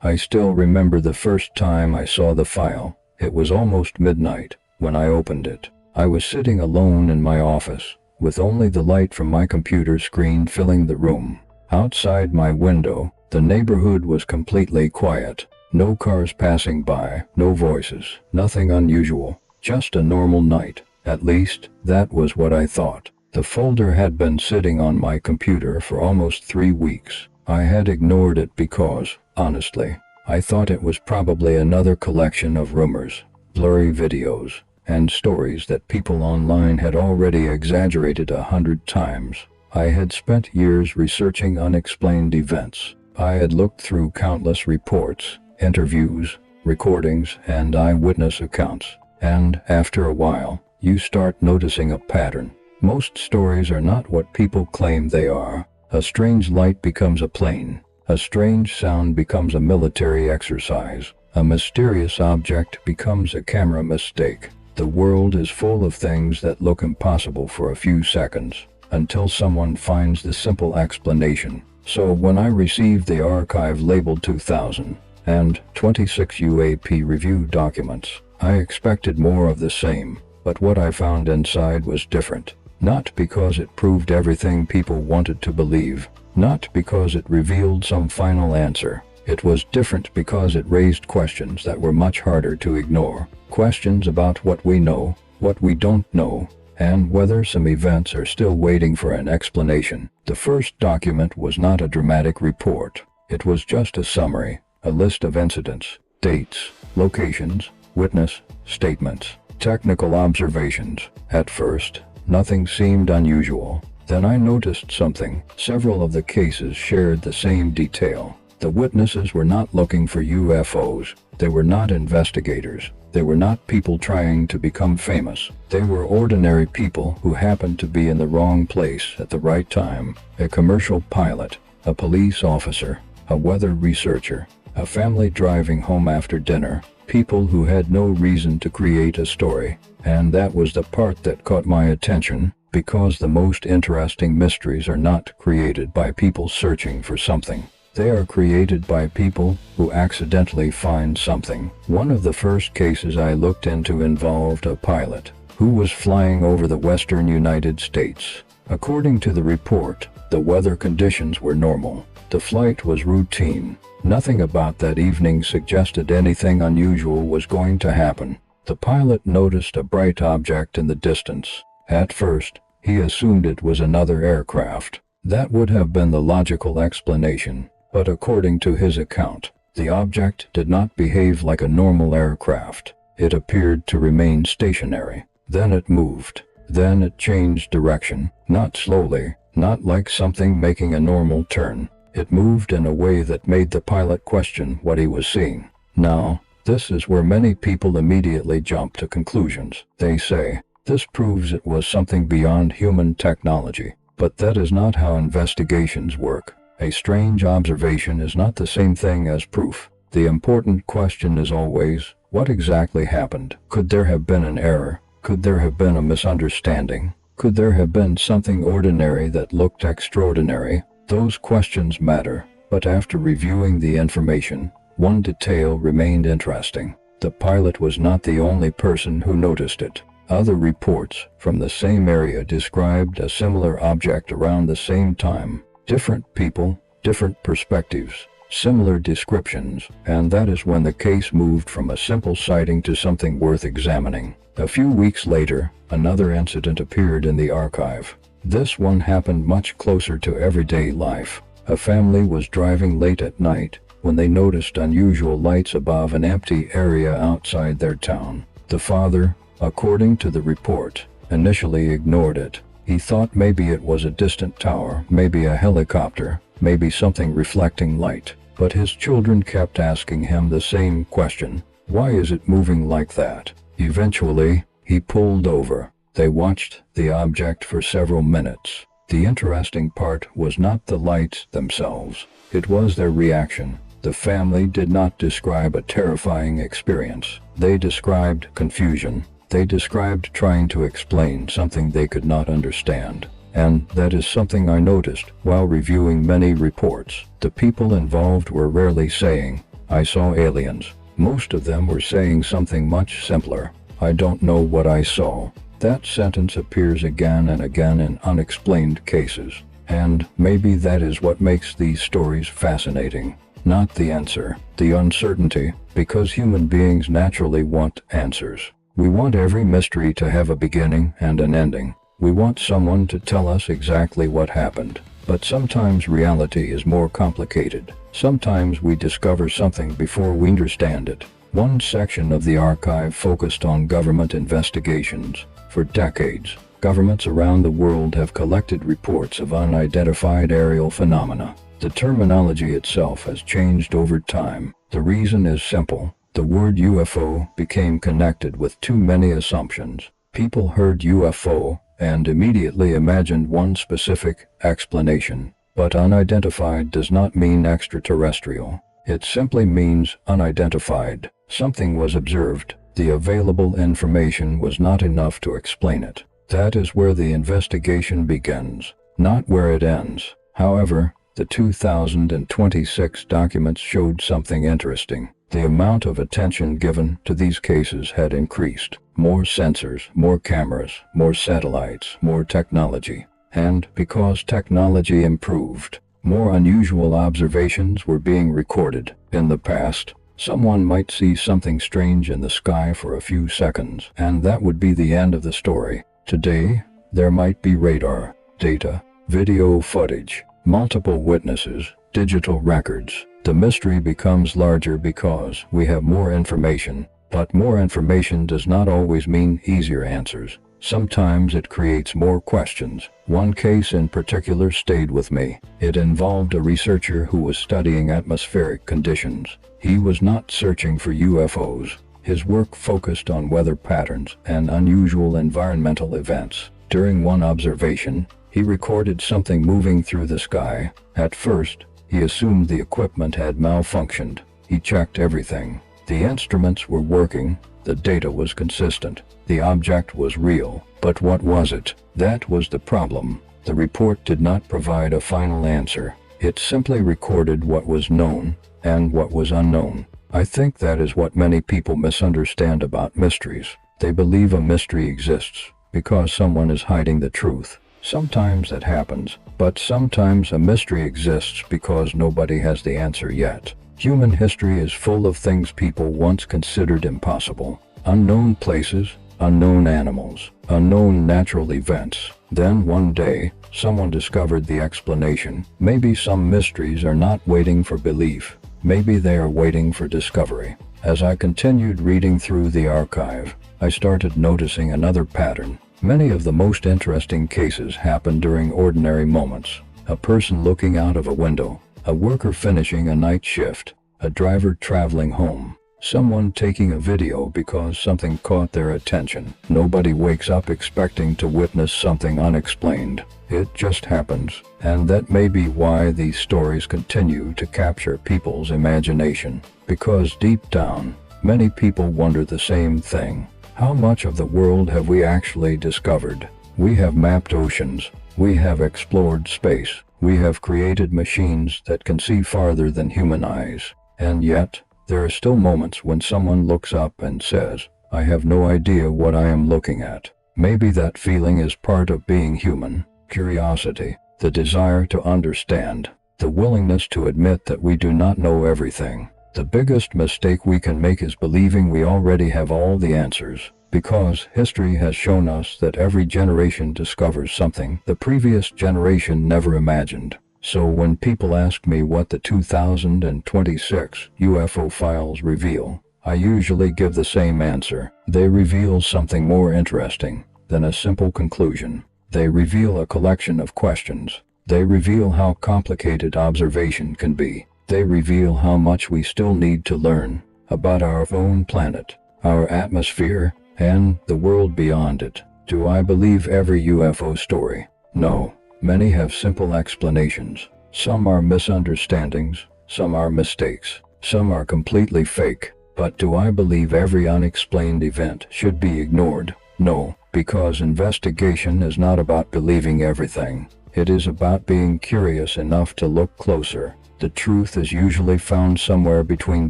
I still remember the first time I saw the file. It was almost midnight when I opened it. I was sitting alone in my office, with only the light from my computer screen filling the room. Outside my window, the neighborhood was completely quiet. No cars passing by, no voices, nothing unusual, just a normal night. At least, that was what I thought. The folder had been sitting on my computer for almost 3 weeks. I had ignored it because, honestly, I thought it was probably another collection of rumors, blurry videos, and stories that people online had already exaggerated 100 times. I had spent years researching unexplained events. I had looked through countless reports, interviews, recordings, and eyewitness accounts. And after a while, you start noticing a pattern. Most stories are not what people claim they are. A strange light becomes a plane. A strange sound becomes a military exercise. A mysterious object becomes a camera mistake. The world is full of things that look impossible for a few seconds, until someone finds the simple explanation. So when I received the archive labeled 2026 UAP review documents, I expected more of the same, but what I found inside was different. Not because it proved everything people wanted to believe, not because it revealed some final answer. It was different because it raised questions that were much harder to ignore. Questions about what we know, what we don't know, and whether some events are still waiting for an explanation. The first document was not a dramatic report. It was just a summary, a list of incidents, dates, locations, witness statements, technical observations. At first, nothing seemed unusual. Then I noticed something. Several of the cases shared the same detail. The witnesses were not looking for UFOs. They were not investigators. They were not people trying to become famous. They were ordinary people who happened to be in the wrong place at the right time. A commercial pilot, a police officer, a weather researcher, a family driving home after dinner. People who had no reason to create a story. And that was the part that caught my attention, because the most interesting mysteries are not created by people searching for something. They are created by people who accidentally find something. One of the first cases I looked into involved a pilot who was flying over the western United States. According to the report, the weather conditions were normal. The flight was routine. Nothing about that evening suggested anything unusual was going to happen. The pilot noticed a bright object in the distance. At first, he assumed it was another aircraft. That would have been the logical explanation. But according to his account, the object did not behave like a normal aircraft. It appeared to remain stationary. Then it moved. Then it changed direction. Not slowly, not like something making a normal turn. It moved in a way that made the pilot question what he was seeing. Now, this is where many people immediately jump to conclusions. They say, this proves it was something beyond human technology. But that is not how investigations work. A strange observation is not the same thing as proof. The important question is always, what exactly happened? Could there have been an error? Could there have been a misunderstanding? Could there have been something ordinary that looked extraordinary? Those questions matter, but after reviewing the information, one detail remained interesting. The pilot was not the only person who noticed it. Other reports from the same area described a similar object around the same time. Different people, different perspectives, similar descriptions, and that is when the case moved from a simple sighting to something worth examining. A few weeks later, another incident appeared in the archive. This one happened much closer to everyday life. A family was driving late at night when they noticed unusual lights above an empty area outside their town. The father, according to the report, initially ignored it. He thought maybe it was a distant tower, maybe a helicopter, maybe something reflecting light. But his children kept asking him the same question. Why is it moving like that? Eventually, he pulled over. They watched the object for several minutes. The interesting part was not the lights themselves. It was their reaction. The family did not describe a terrifying experience. They described confusion. They described trying to explain something they could not understand. And that is something I noticed while reviewing many reports. The people involved were rarely saying, I saw aliens. Most of them were saying something much simpler. I don't know what I saw. That sentence appears again and again in unexplained cases. And maybe that is what makes these stories fascinating. Not the answer, the uncertainty, because human beings naturally want answers. We want every mystery to have a beginning and an ending. We want someone to tell us exactly what happened. But sometimes reality is more complicated. Sometimes we discover something before we understand it. One section of the archive focused on government investigations. For decades, governments around the world have collected reports of unidentified aerial phenomena. The terminology itself has changed over time. The reason is simple. The word UFO became connected with too many assumptions. People heard UFO and immediately imagined one specific explanation. But unidentified does not mean extraterrestrial. It simply means unidentified. Something was observed. The available information was not enough to explain it. That is where the investigation begins, not where it ends. However, the 2026 documents showed something interesting. The amount of attention given to these cases had increased. More sensors, more cameras, more satellites, more technology. And because technology improved, more unusual observations were being recorded. In the past, someone might see something strange in the sky for a few seconds, and that would be the end of the story. Today, there might be radar, data, video footage, multiple witnesses, digital records. The mystery becomes larger because we have more information, but more information does not always mean easier answers. Sometimes it creates more questions. One case in particular stayed with me. It involved a researcher who was studying atmospheric conditions. He was not searching for UFOs. His work focused on weather patterns and unusual environmental events. During one observation, he recorded something moving through the sky. At first, he assumed the equipment had malfunctioned. He checked everything. The instruments were working. The data was consistent. The object was real. But what was it? That was the problem. The report did not provide a final answer. It simply recorded what was known and what was unknown. I think that is what many people misunderstand about mysteries. They believe a mystery exists because someone is hiding the truth. Sometimes that happens, but sometimes a mystery exists because nobody has the answer yet. Human history is full of things people once considered impossible. Unknown places, unknown animals, unknown natural events. Then one day, someone discovered the explanation. Maybe some mysteries are not waiting for belief. Maybe they are waiting for discovery. As I continued reading through the archive, I started noticing another pattern. Many of the most interesting cases happen during ordinary moments. A person looking out of a window, a worker finishing a night shift, a driver traveling home, someone taking a video because something caught their attention. Nobody wakes up expecting to witness something unexplained. It just happens. And that may be why these stories continue to capture people's imagination. Because deep down, many people wonder the same thing. How much of the world have we actually discovered? We have mapped oceans. We have explored space. We have created machines that can see farther than human eyes. And yet, there are still moments when someone looks up and says, "I have no idea what I am looking at." Maybe that feeling is part of being human. Curiosity, the desire to understand, the willingness to admit that we do not know everything. The biggest mistake we can make is believing we already have all the answers, because history has shown us that every generation discovers something the previous generation never imagined. So when people ask me what the 2026 UFO files reveal, I usually give the same answer. They reveal something more interesting than a simple conclusion. They reveal a collection of questions. They reveal how complicated observation can be. They reveal how much we still need to learn about our own planet, our atmosphere, and the world beyond it. Do I believe every UFO story? No. Many have simple explanations. Some are misunderstandings, some are mistakes, some are completely fake. But do I believe every unexplained event should be ignored? No, because investigation is not about believing everything. It is about being curious enough to look closer. The truth is usually found somewhere between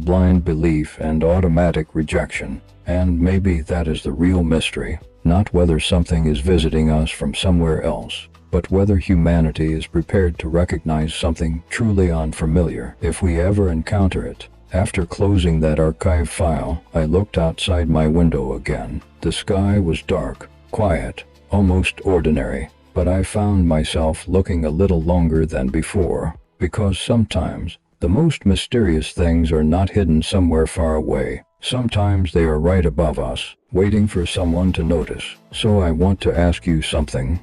blind belief and automatic rejection. And maybe that is the real mystery. Not whether something is visiting us from somewhere else, but whether humanity is prepared to recognize something truly unfamiliar if we ever encounter it. After closing that archive file, I looked outside my window again. The sky was dark, quiet, almost ordinary, but I found myself looking a little longer than before, because sometimes the most mysterious things are not hidden somewhere far away. Sometimes they are right above us, waiting for someone to notice. So I want to ask you something.